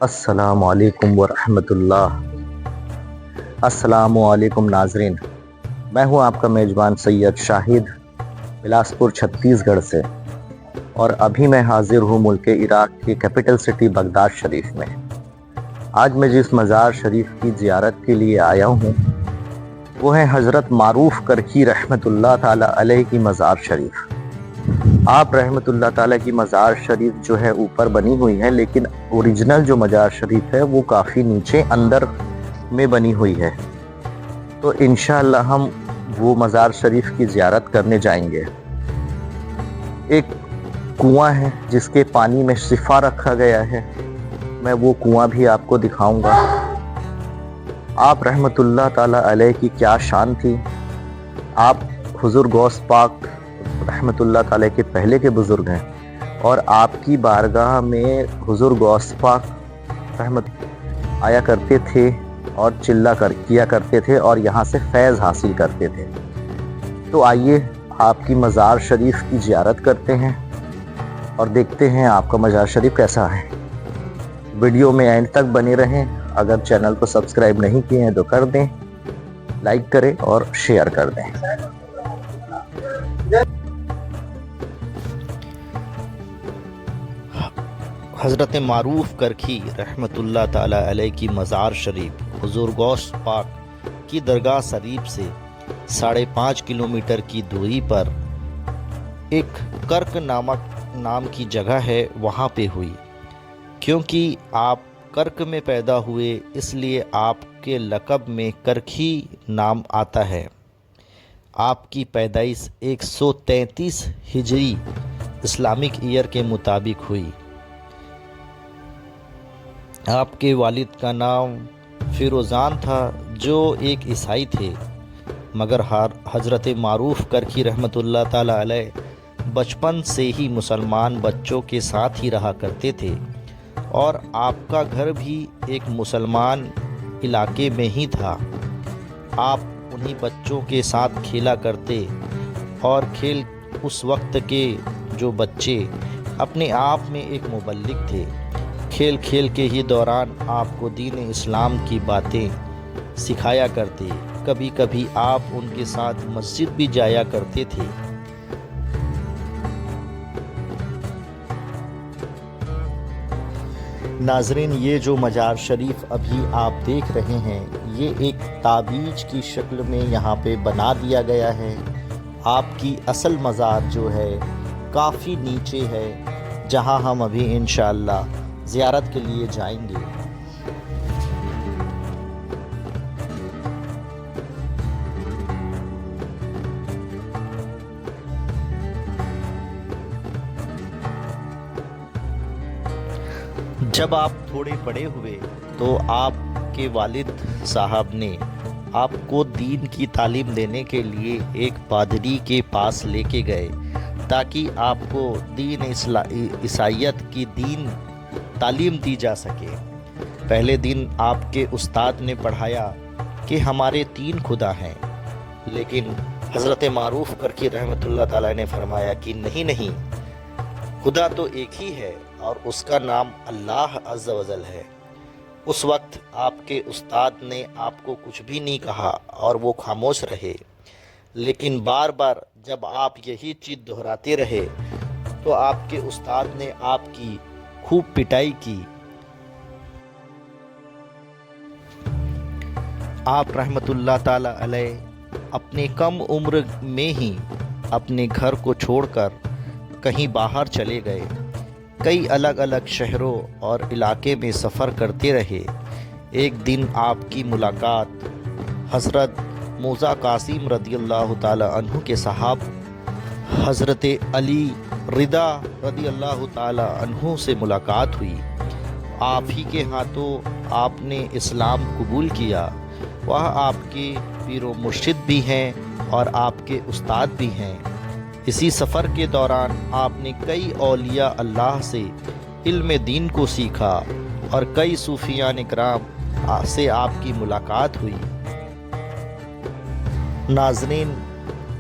السلام علیکم ورحمۃ اللہ۔ السلام علیکم ناظرین، میں ہوں آپ کا میزبان سید شاہد، بلاسپور چھتیس گڑھ سے، اور ابھی میں حاضر ہوں ملک عراق کی کیپٹل سٹی بغداد شریف میں۔ آج میں جس مزار شریف کی زیارت کے لیے آیا ہوں وہ ہے حضرت معروف کرکی رحمۃ اللہ تعالی علیہ کی مزار شریف۔ آپ رحمۃ اللہ تعالیٰ کی مزار شریف جو ہے اوپر بنی ہوئی ہے، لیکن اوریجنل جو مزار شریف ہے وہ کافی نیچے اندر میں بنی ہوئی ہے۔ تو انشاءاللہ ہم وہ مزار شریف کی زیارت کرنے جائیں گے۔ ایک کنواں ہے جس کے پانی میں شفا رکھا گیا ہے، میں وہ کنواں بھی آپ کو دکھاؤں گا۔ آپ رحمۃ اللہ تعالیٰ علیہ کی کیا شان تھی۔ آپ حضور غوث پاک رحمۃ اللہ تعالیٰ کے پہلے کے بزرگ ہیں، اور آپ کی بارگاہ میں حضور غوث پاک رحمت آیا کرتے تھے اور کیا کرتے تھے اور یہاں سے فیض حاصل کرتے تھے۔ تو آئیے آپ کی مزار شریف کی زیارت کرتے ہیں اور دیکھتے ہیں آپ کا مزار شریف کیسا ہے۔ ویڈیو میں اینڈ تک بنے رہیں۔ اگر چینل کو سبسکرائب نہیں کیے ہیں تو کر دیں، لائک کریں اور شیئر کر دیں۔ حضرت معروف کرکی رحمۃ اللہ تعالی علیہ کی مزار شریف حضور غوث پاک کی درگاہ شریف سے 5.5 کلومیٹر کی دوری پر ایک کرک نام کی جگہ ہے، وہاں پہ ہوئی۔ کیونکہ آپ کرک میں پیدا ہوئے اس لیے آپ کے لقب میں کرکی نام آتا ہے۔ آپ کی پیدائش 133 ہجری اسلامک ایئر کے مطابق ہوئی۔ آپ کے والد کا نام فیروزان تھا جو ایک عیسائی تھے، مگر حضرت معروف کرکی رحمۃ اللہ تعالی علیہ بچپن سے ہی مسلمان بچوں کے ساتھ ہی رہا کرتے تھے، اور آپ کا گھر بھی ایک مسلمان علاقے میں ہی تھا۔ آپ انہی بچوں کے ساتھ کھیلا کرتے، اور اس وقت کے جو بچے اپنے آپ میں ایک مبلغ تھے۔ کھیل کے ہی دوران آپ کو دین اسلام کی باتیں سکھایا کرتے۔ کبھی کبھی آپ ان کے ساتھ مسجد بھی جایا کرتے تھے۔ ناظرین، یہ جو مزار شریف ابھی آپ دیکھ رہے ہیں یہ ایک تعویذ کی شکل میں یہاں پہ بنا دیا گیا ہے۔ آپ کی اصل مزار جو ہے کافی نیچے ہے، جہاں ہم ابھی انشاءاللہ زیارت کے لیے جائیں گے۔ جب آپ تھوڑے بڑے ہوئے تو آپ کے والد صاحب نے آپ کو دین کی تعلیم دینے کے لیے ایک پادری کے پاس لے کے گئے، تاکہ آپ کو دین عیسائیت کی تعلیم دی جا سکے۔ پہلے دن آپ کے استاد نے پڑھایا کہ ہمارے 3 خدا ہیں، لیکن حضرت معروف کرکی رحمۃ اللہ تعالی نے فرمایا کہ نہیں، خدا تو ایک ہی ہے اور اس کا نام اللہ عز و جل ہے۔ اس وقت آپ کے استاد نے آپ کو کچھ بھی نہیں کہا اور وہ خاموش رہے، لیکن بار بار جب آپ یہی چیز دہراتے رہے تو آپ کے استاد نے آپ کی خوب پٹائی کی۔ آپ رحمت اللہ تعالی علیہ اپنے کم عمر میں ہی اپنے گھر کو چھوڑ کر کہیں باہر چلے گئے، کئی الگ شہروں اور علاقے میں سفر کرتے رہے۔ ایک دن آپ کی ملاقات حضرت موسیٰ قاسم رضی اللہ تعالی عنہ کے صاحب حضرت علی رضا رضی اللہ تعالی عنہ سے ملاقات ہوئی۔ آپ ہی کے ہاتھوں آپ نے اسلام قبول کیا۔ وہ آپ کے پیر و مرشد بھی ہیں اور آپ کے استاد بھی ہیں۔ اسی سفر کے دوران آپ نے کئی اولیاء اللہ سے علم دین کو سیکھا اور کئی صوفیان کرام سے آپ کی ملاقات ہوئی۔ ناظرین،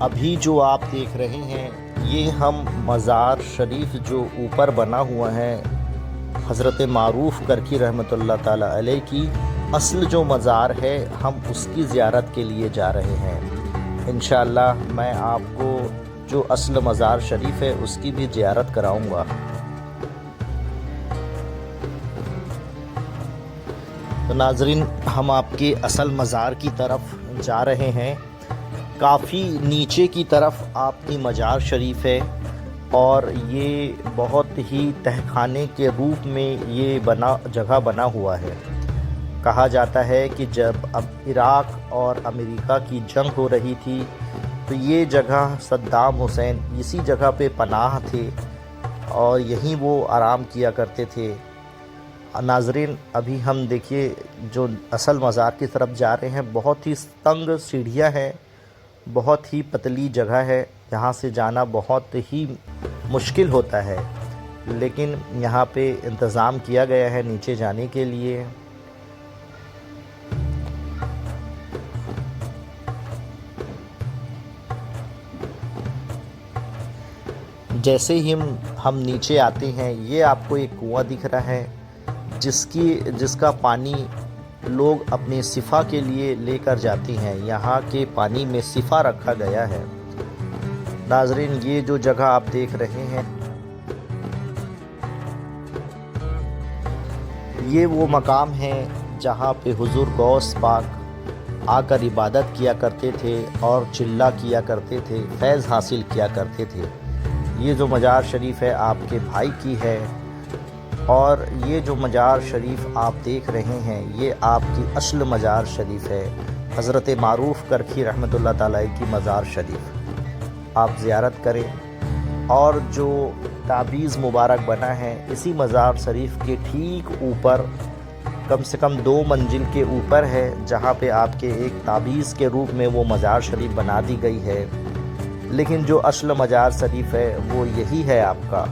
ابھی جو آپ دیکھ رہے ہیں یہ ہم مزار شریف جو اوپر بنا ہوا ہے حضرت معروف کرکی رحمۃ اللہ تعالی علیہ کی اصل جو مزار ہے ہم اس کی زیارت کے لیے جا رہے ہیں۔ انشاءاللہ میں آپ کو جو اصل مزار شریف ہے اس کی بھی زیارت کراؤں گا۔ تو ناظرین، ہم آپ کے اصل مزار کی طرف جا رہے ہیں۔ کافی نیچے کی طرف آپ کی مزار شریف ہے اور یہ بہت ہی تہخانے کے روپ میں یہ جگہ بنا ہوا ہے۔ کہا جاتا ہے کہ جب اب عراق اور امریکہ کی جنگ ہو رہی تھی تو یہ جگہ صدام حسین اسی جگہ پہ پناہ تھے اور یہیں وہ آرام کیا کرتے تھے۔ ناظرین، ابھی ہم دیکھیے جو اصل مزار کی طرف جا رہے ہیں، بہت ہی تنگ سیڑھیاں ہیں، بہت ہی پتلی جگہ ہے، یہاں سے جانا بہت ہی مشکل ہوتا ہے، لیکن یہاں پہ انتظام کیا گیا ہے نیچے جانے کے لیے۔ جیسے ہی ہم نیچے آتے ہیں، یہ آپ کو ایک کنواں دکھ رہا ہے جس کا پانی لوگ اپنے صفا کے لیے لے کر جاتے ہیں۔ یہاں کے پانی میں صفا رکھا گیا ہے۔ ناظرین، یہ جو جگہ آپ دیکھ رہے ہیں، یہ وہ مقام ہے جہاں پہ حضور غوث پاک آ کر عبادت کیا کرتے تھے اور چلا کیا کرتے تھے، فیض حاصل کیا کرتے تھے۔ یہ جو مزار شریف ہے آپ کے بھائی کی ہے، اور یہ جو مزار شریف آپ دیکھ رہے ہیں یہ آپ کی اصل مزار شریف ہے، حضرت معروف کرکی رحمۃ اللہ تعالی کی مزار شریف۔ آپ زیارت کریں، اور جو تعویذ مبارک بنا ہے اسی مزار شریف کے ٹھیک اوپر، کم سے کم 2 منزل کے اوپر ہے، جہاں پہ آپ کے ایک تعویذ کے روپ میں وہ مزار شریف بنا دی گئی ہے۔ لیکن جو اصل مزار شریف ہے وہ یہی ہے آپ کا۔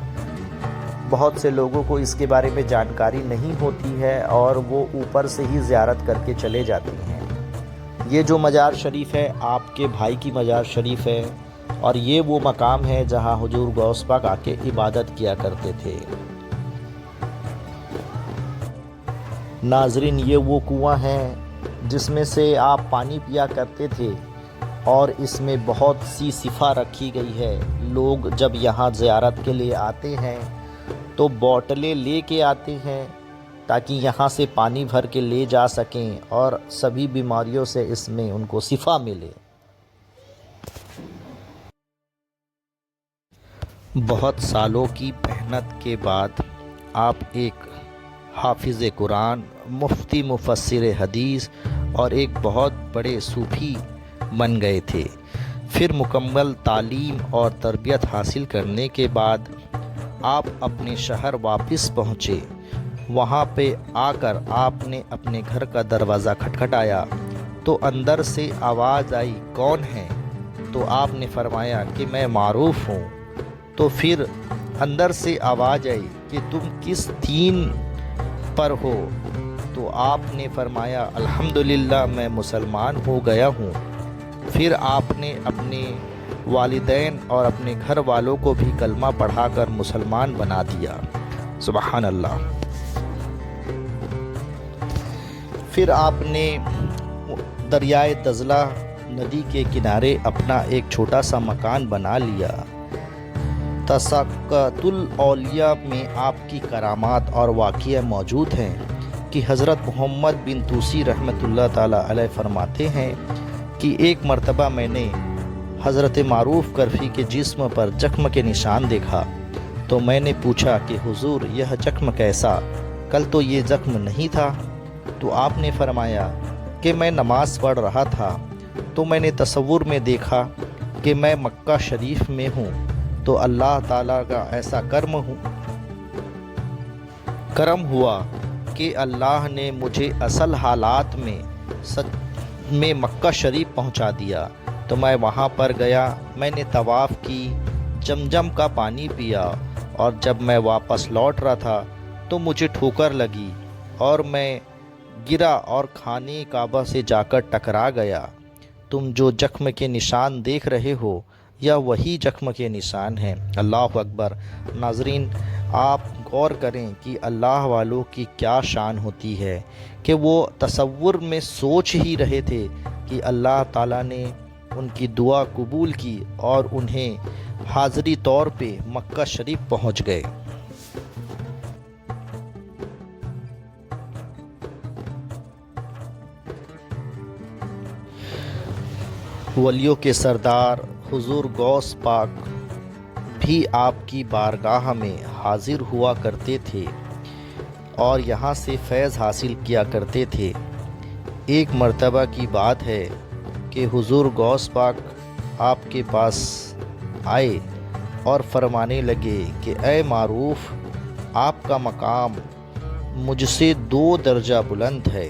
بہت سے لوگوں کو اس کے بارے میں جانکاری نہیں ہوتی ہے اور وہ اوپر سے ہی زیارت کر کے چلے جاتے ہیں۔ یہ جو مزار شریف ہے آپ کے بھائی کی مزار شریف ہے، اور یہ وہ مقام ہے جہاں حضور غوث پاک آ کے عبادت کیا کرتے تھے۔ ناظرین، یہ وہ کنواں ہے جس میں سے آپ پانی پیا کرتے تھے، اور اس میں بہت سی صفا رکھی گئی ہے۔ لوگ جب یہاں زیارت کے لیے آتے ہیں تو بوتلیں لے کے آتے ہیں تاکہ یہاں سے پانی بھر کے لے جا سکیں اور سبھی بیماریوں سے اس میں ان کو شفا ملے۔ بہت سالوں کی محنت کے بعد آپ ایک حافظ قرآن، مفتی مفسر حدیث اور ایک بہت بڑے صوفی بن گئے تھے۔ پھر مکمل تعلیم اور تربیت حاصل کرنے کے بعد آپ اپنے شہر واپس پہنچے۔ وہاں پہ آ کر آپ نے اپنے گھر کا دروازہ کھٹکھٹایا تو اندر سے آواز آئی، کون ہے؟ تو آپ نے فرمایا کہ میں معروف ہوں۔ تو پھر اندر سے آواز آئی کہ تم کس دین پر ہو؟ تو آپ نے فرمایا الحمدللہ میں مسلمان ہو گیا ہوں۔ پھر آپ نے اپنے والدین اور اپنے گھر والوں کو بھی کلمہ پڑھا کر مسلمان بنا دیا۔ سبحان اللہ۔ پھر آپ نے دریائے دجلہ ندی کے کنارے اپنا ایک چھوٹا سا مکان بنا لیا۔ تساقط الاولیاء میں آپ کی کرامات اور واقعہ موجود ہیں کہ حضرت محمد بن توسی رحمۃ اللہ تعالی علیہ فرماتے ہیں کہ ایک مرتبہ میں نے حضرت معروف کرکی کے جسم پر زخم کے نشان دیکھا تو میں نے پوچھا کہ حضور یہ زخم کیسا؟ کل تو یہ زخم نہیں تھا۔ تو آپ نے فرمایا کہ میں نماز پڑھ رہا تھا تو میں نے تصور میں دیکھا کہ میں مکہ شریف میں ہوں، تو اللہ تعالیٰ کا ایسا کرم ہوا کہ اللہ نے مجھے اصل حالات میں مکہ شریف پہنچا دیا۔ تو میں وہاں پر گیا، میں نے طواف کی، زمزم کا پانی پیا، اور جب میں واپس لوٹ رہا تھا تو مجھے ٹھوکر لگی اور میں گرا اور خانے کعبہ سے جا کر ٹکرا گیا۔ تم جو زخم کے نشان دیکھ رہے ہو یا وہی زخم کے نشان ہیں۔ اللہ اکبر۔ ناظرین، آپ غور کریں کہ اللہ والوں کی کیا شان ہوتی ہے کہ وہ تصور میں سوچ ہی رہے تھے کہ اللہ تعالیٰ نے ان کی دعا قبول کی اور انہیں حاضری طور پہ مکہ شریف پہنچ گئے۔ ولیوں کے سردار حضور غوث پاک بھی آپ کی بارگاہ میں حاضر ہوا کرتے تھے اور یہاں سے فیض حاصل کیا کرتے تھے۔ ایک مرتبہ کی بات ہے کہ حضور غوث پاک آپ کے پاس آئے اور فرمانے لگے کہ اے معروف، آپ کا مقام مجھ سے 2 درجہ بلند ہے۔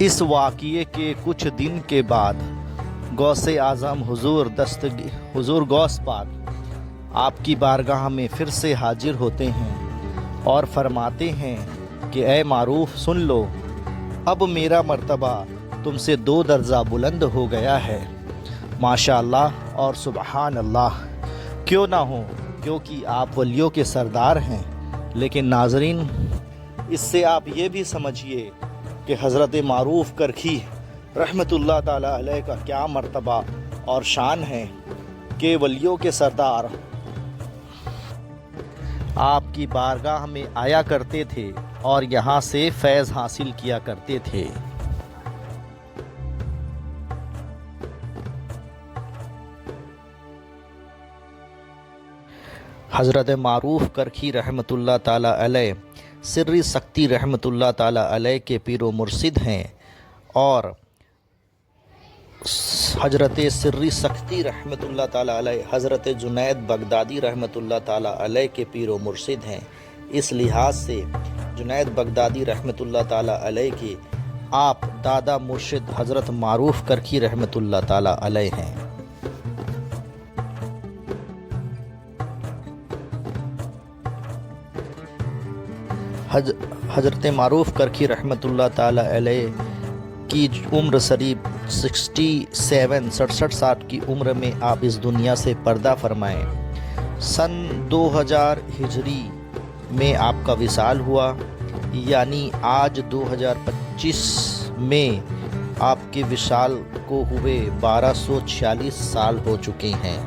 اس واقعے کے کچھ دن کے بعد غوث اعظم حضور غوث پاک آپ کی بارگاہ میں پھر سے حاضر ہوتے ہیں اور فرماتے ہیں کہ اے معروف سن لو، اب میرا مرتبہ تم سے 2 درجہ بلند ہو گیا ہے۔ ماشاء اللہ اور سبحان اللہ، کیوں نہ ہو، کیونکہ آپ ولیوں کے سردار ہیں۔ لیکن ناظرین، اس سے آپ یہ بھی سمجھیے کہ حضرت معروف کرکھی رحمۃ اللہ تعالیٰ علیہ کا کیا مرتبہ اور شان ہے کہ ولیوں کے سردار آپ کی بارگاہ میں آیا کرتے تھے اور یہاں سے فیض حاصل کیا کرتے تھے۔ حضرت معروف کرکھی رحمۃ اللہ تعالیٰ علیہ سری سختی رحمۃ اللہ تعالیٰ علیہ کے پیر و مرشد ہیں اور حضرت سری سختی رحمۃ اللہ تعالیٰ علیہ حضرت جنید بغدادی رحمۃ اللہ تعالیٰ علیہ کے پیر و مرشد ہیں۔ اس لحاظ سے جنید بغدادی رحمۃ اللہ تعالیٰ علیہ کے آپ دادا مرشد حضرت معروف کرکھی رحمۃ اللہ تعالیٰ علیہ ہیں۔ حضرت معروف کرکھی رحمۃ اللہ تعالیٰ علیہ کی عمر قریب 67 سال کی عمر میں آپ اس دنیا سے پردہ فرمائے۔ سن 2000 ہجری میں آپ کا وصال ہوا، یعنی آج 2025 میں آپ کے وصال کو ہوئے 1246 سال ہو چکے ہیں۔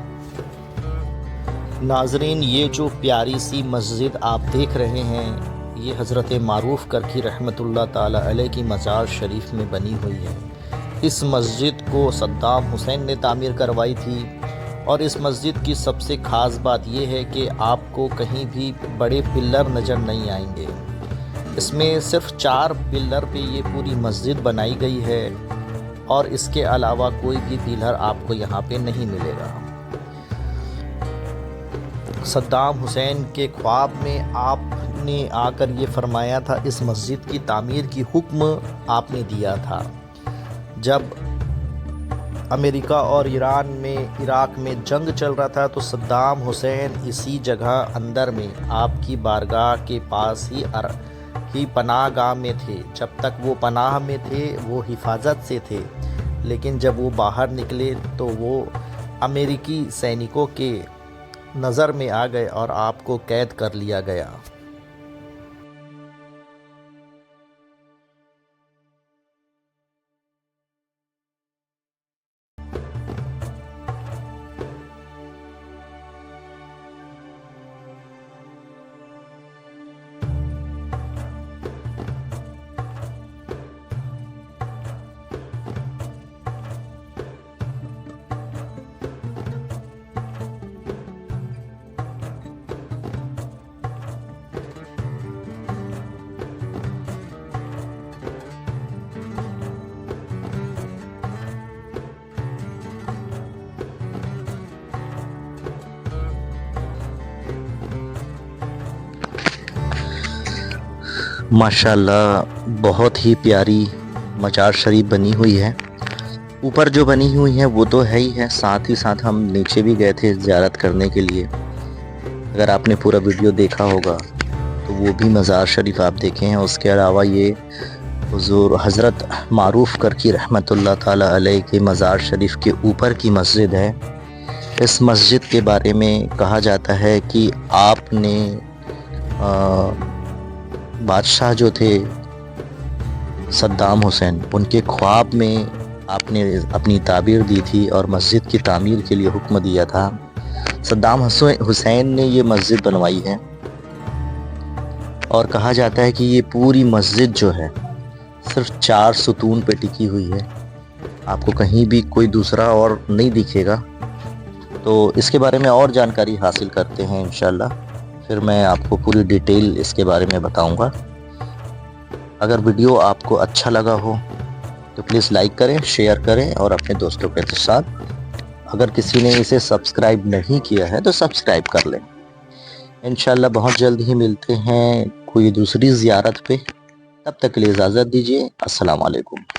ناظرین، یہ جو پیاری سی مسجد آپ دیکھ رہے ہیں، یہ حضرت معروف کرکھی رحمۃ اللہ تعالیٰ علیہ کی مزار شریف میں بنی ہوئی ہے۔ اس مسجد کو صدام حسین نے تعمیر کروائی تھی اور اس مسجد کی سب سے خاص بات یہ ہے کہ آپ کو کہیں بھی بڑے پلر نظر نہیں آئیں گے۔ اس میں صرف 4 پلر پہ یہ پوری مسجد بنائی گئی ہے اور اس کے علاوہ کوئی بھی پلر آپ کو یہاں پہ نہیں ملے گا۔ صدام حسین کے خواب میں آپ نے آ کر یہ فرمایا تھا، اس مسجد کی تعمیر کی حکم آپ نے دیا تھا۔ جب امریکہ اور عراق میں جنگ چل رہا تھا تو صدام حسین اسی جگہ اندر میں آپ کی بارگاہ کے پاس ہی پناہ گاہ میں تھے۔ جب تک وہ پناہ میں تھے وہ حفاظت سے تھے، لیکن جب وہ باہر نکلے تو وہ امریکی سینکوں کے نظر میں آ گئے اور آپ کو قید کر لیا گیا۔ ماشاءاللہ بہت ہی پیاری مزار شریف بنی ہوئی ہے۔ اوپر جو بنی ہوئی ہیں وہ تو ہے ہی ہے، ساتھ ہی ساتھ ہم نیچے بھی گئے تھے زیارت کرنے کے لیے۔ اگر آپ نے پورا ویڈیو دیکھا ہوگا تو وہ بھی مزار شریف آپ دیکھے ہیں۔ اس کے علاوہ یہ حضور حضرت معروف کرکھی رحمۃ اللہ تعالیٰ علیہ کے مزار شریف کے اوپر کی مسجد ہے۔ اس مسجد کے بارے میں کہا جاتا ہے کہ آپ نے بادشاہ جو تھے صدام حسین، ان کے خواب میں آپ نے اپنی تعبیر دی تھی اور مسجد کی تعمیر کے لیے حکم دیا تھا۔ صدام حسین نے یہ مسجد بنوائی ہے اور کہا جاتا ہے کہ یہ پوری مسجد جو ہے صرف 4 ستون پہ ٹکی ہوئی ہے، آپ کو کہیں بھی کوئی دوسرا اور نہیں دکھے گا۔ تو اس کے بارے میں اور جانکاری حاصل کرتے ہیں انشاءاللہ، پھر میں آپ کو پوری ڈیٹیل اس کے بارے میں بتاؤں گا۔ اگر ویڈیو آپ کو اچھا لگا ہو تو پلیز لائک کریں، شیئر کریں اور اپنے دوستوں کے ساتھ، اگر کسی نے اسے سبسکرائب نہیں کیا ہے تو سبسکرائب کر لیں۔ انشاءاللہ بہت جلد ہی ملتے ہیں کوئی دوسری زیارت پہ، تب تک کے لیے اجازت دیجیے۔ السلام علیکم۔